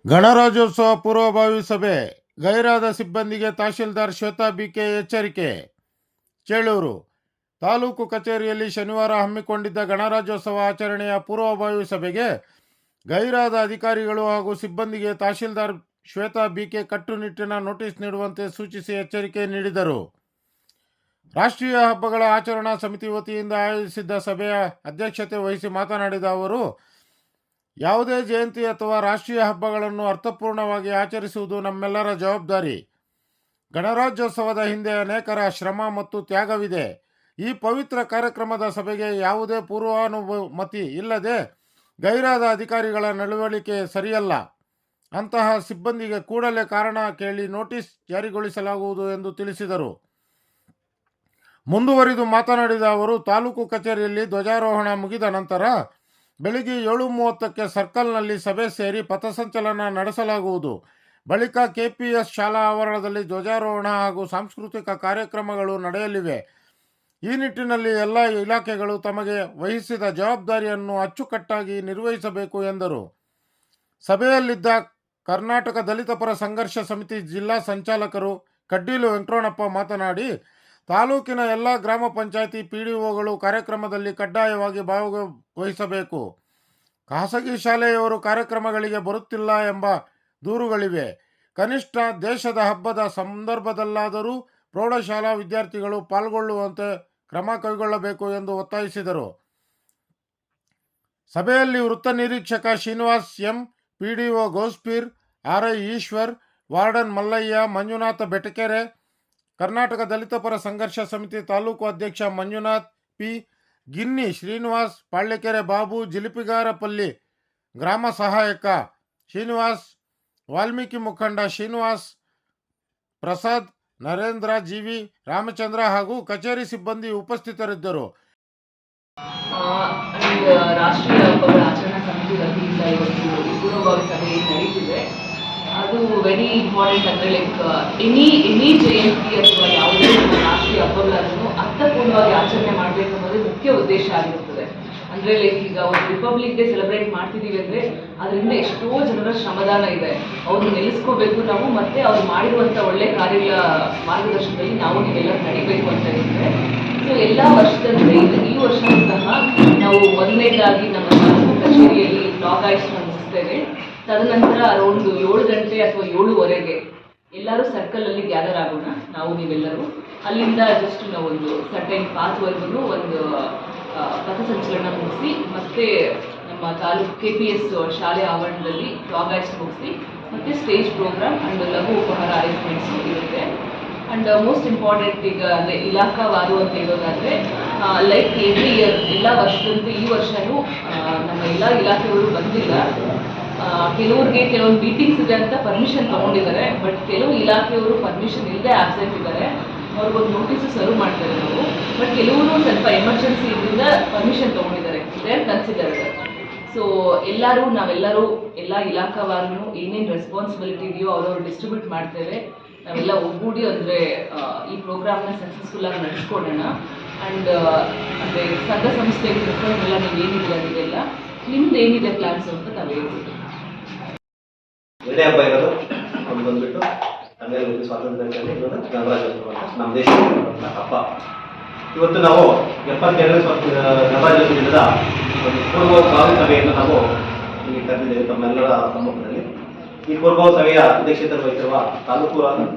ಗಣರಾಜ್ಯೋತ್ಸವ ಪೂರ್ವಭಾವಿ ಸಭೆ. ಗೈರಾದ ಸಿಬ್ಬಂದಿಗೆ ತಹಶೀಲ್ದಾರ್ ಶ್ವೇತಾ ಬಿಕೆ ಎಚ್ಚರಿಕೆ. ಚೇಳೂರು ತಾಲೂಕು ಕಚೇರಿಯಲ್ಲಿ ಶನಿವಾರ ಹಮ್ಮಿಕೊಂಡಿದ್ದ ಗಣರಾಜ್ಯೋತ್ಸವ ಆಚರಣೆಯ ಪೂರ್ವಭಾವಿ ಸಭೆಗೆ ಗೈರಾದ ಅಧಿಕಾರಿಗಳು ಹಾಗೂ ಸಿಬ್ಬಂದಿಗೆ ತಹಶೀಲ್ದಾರ್ ಶ್ವೇತಾ ಬಿಕೆ ಕಟ್ಟುನಿಟ್ಟಿನ ನೋಟಿಸ್ ನೀಡುವಂತೆ ಸೂಚಿಸಿ ಎಚ್ಚರಿಕೆ ನೀಡಿದರು. ರಾಷ್ಟ್ರೀಯ ಹಬ್ಬಗಳ ಆಚರಣಾ ಸಮಿತಿ ವತಿಯಿಂದ ಆಯೋಜಿಸಿದ್ದ ಸಭೆಯ ಅಧ್ಯಕ್ಷತೆ ವಹಿಸಿ ಮಾತನಾಡಿದ ಅವರು, ಯಾವುದೇ ಜಯಂತಿ ಅಥವಾ ರಾಷ್ಟ್ರೀಯ ಹಬ್ಬಗಳನ್ನು ಅರ್ಥಪೂರ್ಣವಾಗಿ ಆಚರಿಸುವುದು ನಮ್ಮೆಲ್ಲರ ಜವಾಬ್ದಾರಿ. ಗಣರಾಜ್ಯೋತ್ಸವದ ಹಿಂದೆ ಅನೇಕರ ಶ್ರಮ ಮತ್ತು ತ್ಯಾಗವಿದೆ. ಈ ಪವಿತ್ರ ಕಾರ್ಯಕ್ರಮದ ಸಭೆಗೆ ಯಾವುದೇ ಪೂರ್ವಾನುಮತಿ ಇಲ್ಲದೆ ಗೈರಾದ ಅಧಿಕಾರಿಗಳ ನಡವಳಿಕೆ ಸರಿಯಲ್ಲ. ಅಂತಹ ಸಿಬ್ಬಂದಿಗೆ ಕೂಡಲೇ ಕಾರಣ ಕೇಳಿ ನೋಟಿಸ್ ಜಾರಿಗೊಳಿಸಲಾಗುವುದು ಎಂದು ತಿಳಿಸಿದರು. ಮುಂದುವರಿದು ಮಾತನಾಡಿದ ಅವರು, ತಾಲೂಕು ಕಚೇರಿಯಲ್ಲಿ ಧ್ವಜಾರೋಹಣ ಮುಗಿದ ನಂತರ ಬೆಳಿಗ್ಗೆ 7:30ಕ್ಕೆ ಸರ್ಕಲ್ನಲ್ಲಿ ಸಭೆ ಸೇರಿ ಪಥಸಂಚಲನ ನಡೆಸಲಾಗುವುದು. ಬಳಿಕ ಕೆಪಿಎಸ್ ಶಾಲಾ ಆವರಣದಲ್ಲಿ ಧ್ವಜಾರೋಹಣ ಹಾಗೂ ಸಾಂಸ್ಕೃತಿಕ ಕಾರ್ಯಕ್ರಮಗಳು ನಡೆಯಲಿವೆ. ಈ ನಿಟ್ಟಿನಲ್ಲಿ ಎಲ್ಲ ಇಲಾಖೆಗಳು ತಮಗೆ ವಹಿಸಿದ ಜವಾಬ್ದಾರಿಯನ್ನು ಅಚ್ಚುಕಟ್ಟಾಗಿ ನಿರ್ವಹಿಸಬೇಕು ಎಂದರು. ಸಭೆಯಲ್ಲಿದ್ದ ಕರ್ನಾಟಕ ದಲಿತ ಪರ ಸಂಘರ್ಷ ಸಮಿತಿ ಜಿಲ್ಲಾ ಸಂಚಾಲಕರು ಕಡ್ಡೀಲು ವೆಂಕಟರಮಣಪ್ಪ ಮಾತನಾಡಿ, ತಾಲೂಕಿನ ಎಲ್ಲ ಗ್ರಾಮ ಪಂಚಾಯಿತಿ ಪಿಡಿಒಗಳು ಕಾರ್ಯಕ್ರಮದಲ್ಲಿ ಕಡ್ಡಾಯವಾಗಿ ಭಾಗವಹಿಸಬೇಕು. ಖಾಸಗಿ ಶಾಲೆಯವರು ಕಾರ್ಯಕ್ರಮಗಳಿಗೆ ಬರುತ್ತಿಲ್ಲ ಎಂಬ ದೂರುಗಳಿವೆ. ಕನಿಷ್ಠ ದೇಶದ ಹಬ್ಬದ ಸಂದರ್ಭದಲ್ಲಾದರೂ ಪ್ರೌಢಶಾಲಾ ವಿದ್ಯಾರ್ಥಿಗಳು ಪಾಲ್ಗೊಳ್ಳುವಂತೆ ಕ್ರಮ ಕೈಗೊಳ್ಳಬೇಕು ಎಂದು ಒತ್ತಾಯಿಸಿದರು. ಸಭೆಯಲ್ಲಿ ವೃತ್ತ ನಿರೀಕ್ಷಕ Srinivas M, PDO Gouspeer, RI Eshwar, warden Mallaiah, Manjunatha Betakere, Karnataka Dalita Para Sangharsha Samiti ತಾಲೂಕು ಅಧ್ಯಕ್ಷ ಮಂಜುನಾಥ್ ಪಿ, ಗಿನ್ನಿ ಶ್ರೀನಿವಾಸ್, ಪಾಳ್ಯಕೆರೆ ಬಾಬು, ಜಿಲಿಪಿಗಾರಪಲ್ಲಿ ಗ್ರಾಮ ಸಹಾಯಕ ಶ್ರೀನಿವಾಸ್, ವಾಲ್ಮೀಕಿ ಮುಖಂಡ ಶ್ರೀನಿವಾಸ್, ಪ್ರಸಾದ್, ನರೇಂದ್ರ, ಜಿವಿ, ರಾಮಚಂದ್ರ ಹಾಗೂ ಕಚೇರಿ ಸಿಬ್ಬಂದಿ ಉಪಸ್ಥಿತರಿದ್ದರು. ರಾಷ್ಟ್ರೀಯ ಹಬ್ಬಗಳ ಆಚರಣಾ ಸಮಿತಿ ವತಿಯಿಂದ ಇವತ್ತು ಪೂರ್ವಭಾವಿ ಸಭೆ ನಡೀತಿದೆ. ಅದು ವೆರಿ ಇಂಪಾರ್ಟೆಂಟ್. ಅಂದರೆ ಲೈಕ್ ಎನಿ ಜಯಂತಿ ಅಥವಾ ಯಾವುದೇ ರಾಷ್ಟ್ರೀಯ ಹಬ್ಬಗಳನ್ನು ಅರ್ಥಪೂರ್ಣವಾಗಿ ಆಚರಣೆ ಮಾಡಬೇಕು ಅನ್ನೋದು ಮುಖ್ಯ ಉದ್ದೇಶ ಆಗಿರುತ್ತದೆ. ಅಂದರೆ ಲೈಕ್ ಈಗ ಒಂದು ರಿಪಬ್ಲಿಕ್ ಡೇ ಸೆಲೆಬ್ರೇಟ್ ಮಾಡ್ತಿದ್ದೀವಿ ಅಂದರೆ ಅದರಿಂದ ಎಷ್ಟೋ ಜನರ ಶ್ರಮದಾನ ಇದೆ. ಅವ್ರನ್ನ ನೆಲೆಸ್ಕೋಬೇಕು ನಾವು, ಮತ್ತು ಅವ್ರು ಮಾಡಿರುವಂಥ ಒಳ್ಳೆ ಕಾರ್ಯಗಳ ಮಾರ್ಗದರ್ಶನದಲ್ಲಿ ನೀವೆಲ್ಲ ನಡಿಬೇಕು ಅಂತ ಇರುತ್ತೆ. ಸೊ ಎಲ್ಲ ವರ್ಷದಂತೆ ಈ ವರ್ಷ ಸಹ ನಾವು ಮೊದಲನೇದಾಗಿ ನಮ್ಮ ತಾಲೂಕು ಕಚೇರಿಯಲ್ಲಿ ಬ್ಲಾಗ್ ಆಯ್ಸ್ನ ಮುಗಿಸ್ತೇವೆ. ತದನಂತರ ಅರೌಂಡ್ 7 ಗಂಟೆ ಅಥವಾ 7:15 ಎಲ್ಲರೂ ಸರ್ಕಲಲ್ಲಿ ಗ್ಯಾದರ್ ಆಗೋಣ. ನೀವೆಲ್ಲರೂ ಅಲ್ಲಿಂದ ಜಸ್ಟ್ ನಾವು ಒಂದು ಸರ್ಟೈನ್ ಪಾತ್ವರೆಗೂ ಒಂದು ಪಥಸಂಚಲನ ಮುಗಿಸಿ ಮತ್ತೆ ನಮ್ಮ ತಾಲೂಕು KPS ಶಾಲೆ ಆವರಣದಲ್ಲಿ ಬ್ಲಾಗ್ ಆಯ್ಸ್ ಮುಗಿಸಿ ಮತ್ತೆ ಸ್ಟೇಜ್ ಪ್ರೋಗ್ರಾಮ್ ಆ್ಯಂಡ್ ಲಘು ಉಪಹಾರ ಅರೇಂಜ್ಮೆಂಟ್ಸ್ ಇರುತ್ತೆ. ಆ್ಯಂಡ್ ಮೋಸ್ಟ್ ಇಂಪಾರ್ಟೆಂಟ್ ಈಗ ಅಂದರೆ ಇಲಾಖಾವಾರು ಅಂತ ಹೇಳೋದಾದರೆ ಲೈಕ್ ಎವ್ರಿ ಇಯರ್ ಎಲ್ಲ ವರ್ಷದಂತೆ ಈ ವರ್ಷವೂ ನಮ್ಮ ಎಲ್ಲ ಇಲಾಖೆಗಳು ಬಂದಿಲ್ಲ. ಕೆಲವೊಂದು ಮೀಟಿಂಗ್ಸ್ ಇದೆ ಅಂತ ಪರ್ಮಿಷನ್ ತೊಗೊಂಡಿದ್ದಾರೆ. ಬಟ್ ಕೆಲವು ಇಲಾಖೆಯವರು ಪರ್ಮಿಷನ್ ಇಲ್ಲದೆ ಆಬ್ಸೆಂಟ್ ಇದ್ದಾರೆ. ಅವ್ರಿಗೊಂದು ನೋಟಿಸು ಸರ್ವ್ ಮಾಡ್ತಾರೆ ನಾವು. ಬಟ್ ಕೆಲವರು ಸ್ವಲ್ಪ ಎಮರ್ಜೆನ್ಸಿ ಇದರಿಂದ ಪರ್ಮಿಷನ್ ತೊಗೊಂಡಿದ್ದಾರೆ. They are considered. ಸೊ ನಾವೆಲ್ಲರೂ ಎಲ್ಲ ಇಲಾಖಾವಾರು ಏನೇನು ರೆಸ್ಪಾನ್ಸಿಬಿಲಿಟಿ ಇದೆಯೋ ಅವ್ರವ್ರು ಡಿಸ್ಟ್ರಿಬ್ಯೂಟ್ ಮಾಡ್ತೇವೆ. ನಾವೆಲ್ಲ ಒಗ್ಗೂಡಿ ಅಂದರೆ ಈ ಪ್ರೋಗ್ರಾಮ್ನ ಸಕ್ಸಸ್ಫುಲ್ಲಾಗಿ ನಡೆಸ್ಕೊಡೋಣ. ಆ್ಯಂಡ್ ಅಂದರೆ ಸಂಘ ಸಂಸ್ಥೆಗೆ ಎಲ್ಲ ನೀವೇನಿದೆ ಅದೆಲ್ಲ ನಿಮ್ದು ಏನಿದೆ ಪ್ಲಾನ್ಸ್ ಅಂತ ನಾವು ಹೇಳ್ತೀವಿ. ಎರಡೇ ಹಬ್ಬ ಇರೋದು ಒಂದು ಬಂದ್ಬಿಟ್ಟು ಹಂಗಾಗಿ ಸ್ವಾತಂತ್ರ್ಯದಲ್ಲಿ ಗಣರಾಜ್ಯೋತ್ಸವ ನಮ್ಮ ದೇಶ ಹಬ್ಬ. ಇವತ್ತು ನಾವು 72ನೇ ಗಣರಾಜ್ಯೋತ್ಸವ ದಿನದ ಒಂದು ಪೂರ್ವಭಾವಿ ಸಭೆಯನ್ನು ನಾವು ಇಲ್ಲಿ ಕರೆದಿದ್ದೇವೆ ತಮ್ಮೆಲ್ಲರ ಸಮ್ಮುಖದಲ್ಲಿ. ಈ ಪೂರ್ವಭಾವಿ ಸಭೆಯ ಅಧ್ಯಕ್ಷತೆ ವಹಿಸಿರುವ ತಾಲೂಕು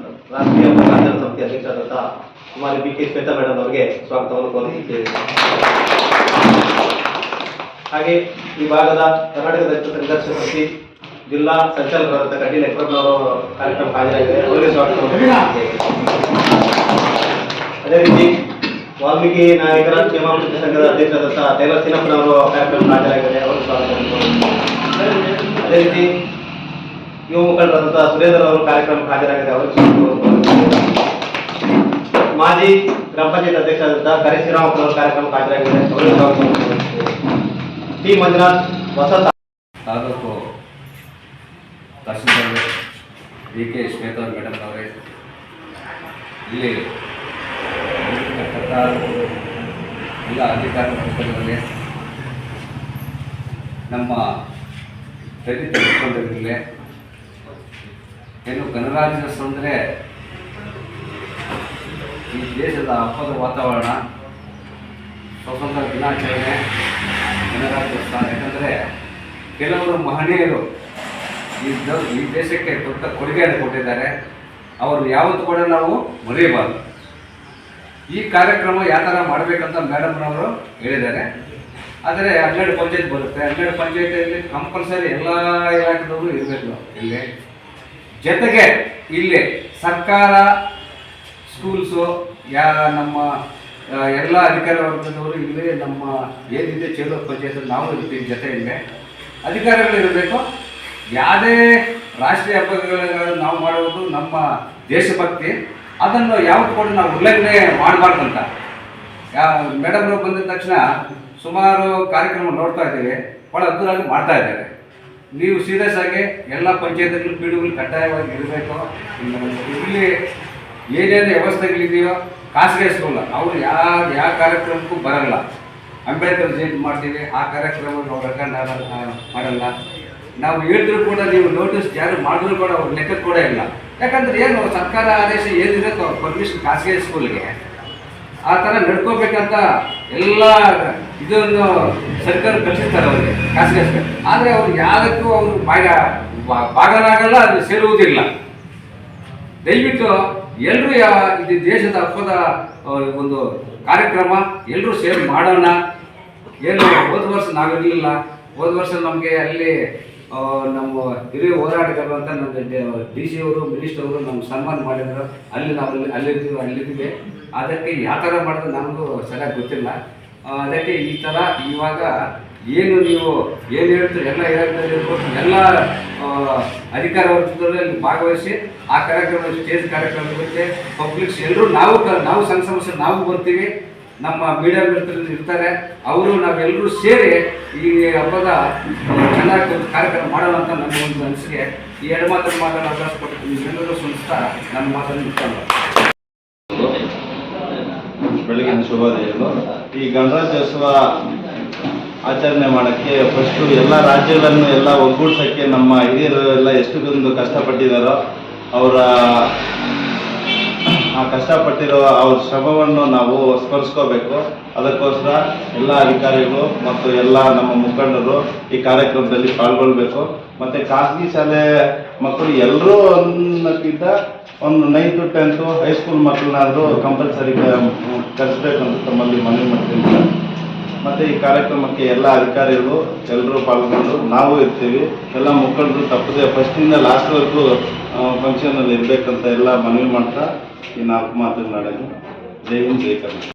ರಾಷ್ಟ್ರೀಯ ಕಾರ್ಯಕಾರಿ ಸಮಿತಿ ಅಧ್ಯಕ್ಷರಾದಂಥ ಕುಮಾರಿ ಬಿಕೆ ಶ್ವೇತಾ ಮೇಡಮ್ ಅವರಿಗೆ ಸ್ವಾಗತವನ್ನು ಕೋರುತ್ತೇವೆ. ಹಾಗೆ ಈ ಭಾಗದ ಕರ್ನಾಟಕ ದಲಿತ ಸಂಘರ್ಷ ಸಮಿತಿ ಜಿಲ್ಲಾ ಸಂಚಾಲಕರಾದ ಕಡ್ಡೀಲು ವೆಂಕಟರಮಣವರು ಕಾರ್ಯಕ್ರಮ ಹಾಜರಾಗಿದೆ, ಅವರಿಗೆ ಸ್ವಾಗತ. ಅದೇ ರೀತಿ ವಾಲ್ಮೀಕಿ ನಾಯಕರ ಕ್ಷೇಮಾಭಿವೃದ್ಧಿ ಸಂಘದ ಅಧ್ಯಕ್ಷರಾದಂಥ ಟೈಲರ್ ಸೀನಪ್ಪನವರು ಕಾರ್ಯಕ್ರಮ ಹಾಜರಾಗಿದೆ, ಅವರಿಗೆ ಸ್ವಾಗತ. ಅದೇ ರೀತಿ ಯುವ ಮುಖಂಡರಾದಂಥ ಸುರೇಂದ್ರ ಅವರು ಕಾರ್ಯಕ್ರಮಕ್ಕೆ ಹಾಜರಾಗಿದೆ, ಅವರಿಗೆ ಸ್ವಾಗತ. ಮಾಜಿ ಗ್ರಾಮ ಪಂಚಾಯತ್ ಅಧ್ಯಕ್ಷರಾದಂಥ ಕರೆ ಶ್ರೀರಾಮಪ್ಪನವರು ಕಾರ್ಯಕ್ರಮಕ್ಕೆ ಹಾಜರಾಗಿದೆ, ಅವರಿಗೆ ಸ್ವಾಗತ. ಟಿ ಮಂಜುನಾಥ್ ಹೊಸ ತಾಲೂಕು ತಹಶೀಲ್ದಾರ್ ಬಿಕೆ ಶ್ವೇತಾ ಮೇಡಮ್ ಅವರೇ, ಇಲ್ಲಿ ಎಲ್ಲ ಅಧಿಕಾರ ವರ್ಗದಲ್ಲಿ ನಮ್ಮ ದಲಿತ ಮುಖಂಡರಿಗೆ ಏನು ಗಣರಾಜ್ಯೋತ್ಸವ ಅಂದರೆ ಈ ದೇಶದ ಹಬ್ಬದ ವಾತಾವರಣ, ಸ್ವಾತಂತ್ರ್ಯ ದಿನಾಚರಣೆ, ಗಣರಾಜ್ಯೋತ್ಸವ. ಯಾಕಂದರೆ ಕೆಲವರು ಮಹನೀಯರು ಈ ದೇಶಕ್ಕೆ ದೊಡ್ಡ ಕೊಡುಗೆಯನ್ನು ಕೊಟ್ಟಿದ್ದಾರೆ. ಅವರು ಯಾವತ್ತೂ ಕೂಡ ನಾವು ಮರೆಯಬಾರ್ದು. ಈ ಕಾರ್ಯಕ್ರಮ ಯಾವ ಥರ ಮಾಡಬೇಕಂತ ಮೇಡಮ್ನವರು ಹೇಳಿದ್ದಾರೆ. ಆದರೆ 12 ಪಂಚಾಯತ್ ಬರುತ್ತೆ. 12 ಪಂಚಾಯತಿಯಲ್ಲಿ ಕಂಪಲ್ಸರಿ ಎಲ್ಲ ಇಲಾಖೆದವರು ಇರಬೇಕು ಇಲ್ಲಿ. ಜೊತೆಗೆ ಇಲ್ಲಿ ಸರ್ಕಾರ, ಸ್ಕೂಲ್ಸು, ನಮ್ಮ ಎಲ್ಲ ಅಧಿಕಾರಿ ವರ್ಗದವರು ಇಲ್ಲಿ ನಮ್ಮ ಏನಿದೆ ಚೇಳೂರು ಪಂಚಾಯತ್ ನಾವು ಇರ್ತೀವಿ. ಜೊತೆಯಲ್ಲಿ ಅಧಿಕಾರಿಗಳು ಇರಬೇಕು. ಯಾವುದೇ ರಾಷ್ಟ್ರೀಯ ಹಬ್ಬಗಳನ್ನು ನಾವು ಮಾಡುವುದು ನಮ್ಮ ದೇಶಭಕ್ತಿ, ಅದನ್ನು ಯಾವತ್ತೂ ಕೂಡ ನಾವು ಉಲ್ಲಂಘನೆ ಮಾಡಬಾರ್ದಂತ. ಮೇಡಮ್ನವ್ರು ಬಂದಿದ ತಕ್ಷಣ ಸುಮಾರು ಕಾರ್ಯಕ್ರಮ ನೋಡ್ತಾ ಇದ್ದೀವಿ, ಭಾಳ ಅದ್ಭುತವಾಗಿ ಮಾಡ್ತಾ ಇದ್ದಾರೆ. ನೀವು ಸೀರಿಯಸ್ ಆಗಿ ಎಲ್ಲ ಪಂಚಾಯತ್ಗಳು ಪೀಡುಗಳು ಕಡ್ಡಾಯವಾಗಿ ಇರಬೇಕು. ಇಲ್ಲಿ ಏನೇನು ವ್ಯವಸ್ಥೆಗಳಿದೆಯೋ ಖಾಸಗಿ ಸ್ಕೂಲ್ ಅವರು ಯಾವ ಕಾರ್ಯಕ್ರಮಕ್ಕೂ ಬರಲ್ಲ. ಅಂಬೇಡ್ಕರ್ ಜಯಂತಿ ಮಾಡ್ತೀವಿ, ಆ ಕಾರ್ಯಕ್ರಮಕ್ಕೆ ಅವ್ರು ರೆಕಾರ್ಡ್ ಮಾಡಲ್ಲ. ನಾವು ಹೇಳಿದ್ರು ಕೂಡ ನೀವು ನೋಟಿಸ್ ಯಾರು ಮಾಡಿದ್ರು ಕೂಡ ಅವ್ರ ಲೆಕ್ಕ ಕೂಡ ಇಲ್ಲ. ಯಾಕಂದ್ರೆ ಏನು ಸರ್ಕಾರ ಆದೇಶ ಏನಿದೆ ಪರ್ಮಿಷನ್ ಖಾಸಗಿ ಸ್ಕೂಲ್ಗೆ ಆ ಥರ ನಡ್ಕೋಬೇಕಂತ ಎಲ್ಲ ಇದನ್ನು ಸರ್ಕಾರ ಕಳಿಸ್ತಾರೆ ಅವರಿಗೆ ಖಾಸಗಿ ಸ್ಕೂಲ್. ಆದರೆ ಅವ್ರು ಯಾವುದಕ್ಕೂ ಅವರು ಭಾಗನಾಗಲ್ಲ, ಅದು ಸೇರುವುದಿಲ್ಲ. ದಯವಿಟ್ಟು ಎಲ್ಲರೂ ಇದು ದೇಶದ ಹಬ್ಬದ ಒಂದು ಕಾರ್ಯಕ್ರಮ, ಎಲ್ಲರೂ ಸೇರಿ ಮಾಡೋಣ. ಏನು ಹೋದ ವರ್ಷ ನಾವಿರಲಿಲ್ಲ. ಹೋದ ವರ್ಷ ನಮಗೆ ಅಲ್ಲಿ ನಮ್ಮ ಹಿರಿಯ ಹೋರಾಟಗಾರರು ಅಂತ ನಮ್ಮ DC ಅವರು, ಮಿನಿಸ್ಟರ್ ಅವರು ನಮ್ಮ ಸನ್ಮಾನ ಮಾಡಿದ್ರು. ಅಲ್ಲಿ ನಾವು ಅಲ್ಲಿದ್ದೀವಿ. ಅದಕ್ಕೆ ಯಾವ ಥರ ಮಾಡಿದ್ರೆ ನಮಗೂ ಸರಿಯಾಗಿ ಗೊತ್ತಿಲ್ಲ. ಅದಕ್ಕೆ ಈ ಥರ ಇವಾಗ ಏನು ನೀವು ಏನು ಹೇಳ್ತೀರಿ ಎಲ್ಲ ಇಲಾಖೆಯಲ್ಲಿರ್ಬೋದು, ಎಲ್ಲ ಅಧಿಕಾರ ವರ್ಗದಲ್ಲಿ ಭಾಗವಹಿಸಿ ಆ ಕಾರ್ಯಕ್ರಮ, ಸ್ಟೇಜ್ ಕಾರ್ಯಕ್ರಮಕ್ಕೆ ಪಬ್ಲಿಕ್ಸ್ ಎಲ್ಲರೂ ನಾವು ಸಂಘ ಸಂಸ್ಥೆ ನಾವು ಬರ್ತೀವಿ. ನಮ್ಮ ಮೀಡಿಯಾ ಮಿತ್ರರು ಇರ್ತಾರೆ, ಅವರು ನಾವೆಲ್ಲರೂ ಸೇರಿ ಈ ಹಬ್ಬದ ಚೆನ್ನಾಗಿ ಕಾರ್ಯಕ್ರಮ ಮಾಡೋಣ ಅಂತ ನನ್ನ ಒಂದು ಅನಿಸಿಕೆ. ಈ ಎರಡು ಮಾತನ್ನು ಮಾತಾಡೋ ಅವಕಾಶ ಕೊಟ್ಟು ಎಲ್ಲರೂ ಸಂಸ್ಥಾ ನನ್ನ ಮಾತನ್ನು ಇಟ್ಕೊಂಡು ಬೆಳಗಿನ ಶುಭೋದಯಗಳು. ಈ ಗಣರಾಜ್ಯೋತ್ಸವ ಆಚರಣೆ ಮಾಡೋಕ್ಕೆ ಫಸ್ಟು ಎಲ್ಲ ರಾಜ್ಯಗಳನ್ನು ಎಲ್ಲ ಒಗ್ಗೂಡ್ಸೋಕ್ಕೆ ನಮ್ಮ ಹಿರಿಯರು ಎಲ್ಲ ಎಷ್ಟೊಂದು ಕಷ್ಟಪಟ್ಟಿದ್ದಾರೋ ಅವರ ಆ ಕಷ್ಟಪಟ್ಟಿರೋ ಅವ್ರ ಶ್ರಮವನ್ನು ನಾವು ಸ್ಮರಿಸ್ಕೋಬೇಕು. ಅದಕ್ಕೋಸ್ಕರ ಎಲ್ಲ ಅಧಿಕಾರಿಗಳು ಮತ್ತು ಎಲ್ಲ ನಮ್ಮ ಮುಖಂಡರು ಈ ಕಾರ್ಯಕ್ರಮದಲ್ಲಿ ಪಾಲ್ಗೊಳ್ಬೇಕು. ಮತ್ತು ಖಾಸಗಿ ಶಾಲೆ ಮಕ್ಕಳು ಎಲ್ಲರೂ ಅನ್ನೋಕ್ಕಿಂತ ಒಂದು 9th to 10th ಹೈಸ್ಕೂಲ್ ಮಕ್ಕಳನ್ನಾದರೂ ಕಂಪಲ್ಸರಿ ಕಲಿಸ್ಬೇಕಂತ ತಮ್ಮಲ್ಲಿ ಮನವಿ ಮಾಡ್ತೀನಿ. ಮತ್ತು ಈ ಕಾರ್ಯಕ್ರಮಕ್ಕೆ ಎಲ್ಲ ಅಧಿಕಾರಿಗಳು ಎಲ್ಲರೂ ಪಾಲ್ಗೊಂಡು ನಾವು ಇರ್ತೀವಿ. ಎಲ್ಲ ಮುಖಂಡರು ತಪ್ಪದೆ ಫಸ್ಟಿಂದ ಲಾಸ್ಟ್ವರೆಗೂ ಫಂಕ್ಷನಲ್ಲಿ ಇರಬೇಕಂತ ಎಲ್ಲ ಮನವಿ ಮಾಡ್ತಾ ಈ 4 ಮಾತನಾಡೋದು. ಜೈ ಹಿಂದ್, ಜೈ ಕರ್ನಾಟಕ.